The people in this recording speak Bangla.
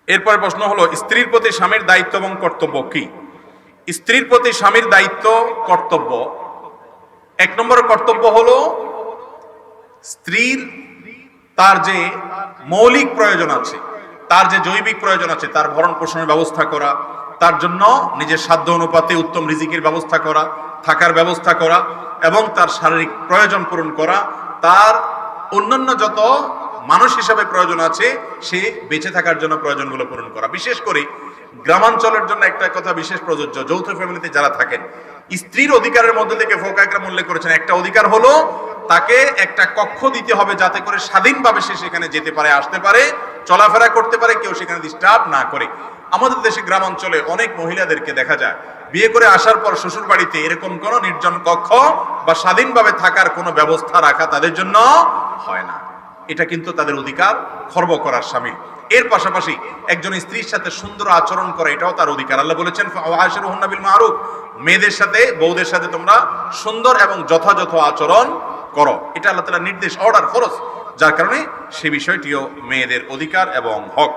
এরপর প্রশ্ন হলো, স্ত্রীর প্রতি স্বামীর দায়িত্ব এবং কর্তব্য কি? স্ত্রীর প্রতি স্বামীর দায়িত্ব কর্তব্য, এক নম্বর কর্তব্য হলো স্ত্রীর তার যে মৌলিক প্রয়োজন আছে, তার যে জৈবিক প্রয়োজন আছে, তার ভরণ পোষণের ব্যবস্থা করা, তার জন্য নিজের সাধ্য অনুপাতে উত্তম রিজিকের ব্যবস্থা করা, থাকার ব্যবস্থা করা এবং তার শারীরিক প্রয়োজন পূরণ করা, তার অন্যান্য যত মানুষ হিসাবে প্রয়োজন আছে সে বেঁচে থাকার জন্য প্রয়োজনগুলো পূরণ করা। বিশেষ করে গ্রামাঞ্চলের জন্য একটা কথা বিশেষ প্রযোজ্য, যৌথ ফ্যামিলিতে যারা থাকেন, স্ত্রীর অধিকারের মধ্যে থেকে ফুকাহা কেরাম উল্লেখ করেছেন একটা অধিকার হলো তাকে একটা কক্ষ দিতে হবে যাতে করে স্বাধীনভাবে সে সেখানে যেতে পারে, আসতে পারে, চলাফেরা করতে পারে, কেউ সেখানে ডিস্টার্ব না করে। আমাদের দেশে গ্রামাঞ্চলে অনেক মহিলাদেরকে দেখা যায় বিয়ে করে আসার পর শ্বশুর বাড়িতে এরকম কোনো নির্জন কক্ষ বা স্বাধীনভাবে থাকার কোনো ব্যবস্থা রাখা তাদের জন্য হয় না। এটা কিন্তু তাদের অধিকার খর্ব করার শামিল। এর পাশাপাশি একজন স্ত্রীর সাথে সুন্দর আচরণ করা এটাও তার অধিকার। আল্লাহ বলেছেন ওয়াশিরুহুন্না বিল মারুফ, মেয়েদের সাথে, বউদের সাথে তোমরা সুন্দর এবং যথাযথ আচরণ করো। এটা আল্লাহ তাআলার নির্দেশ, অর্ডার, ফরজ, যার কারণে সে বিষয়টিও মেয়েদের অধিকার এবং হক।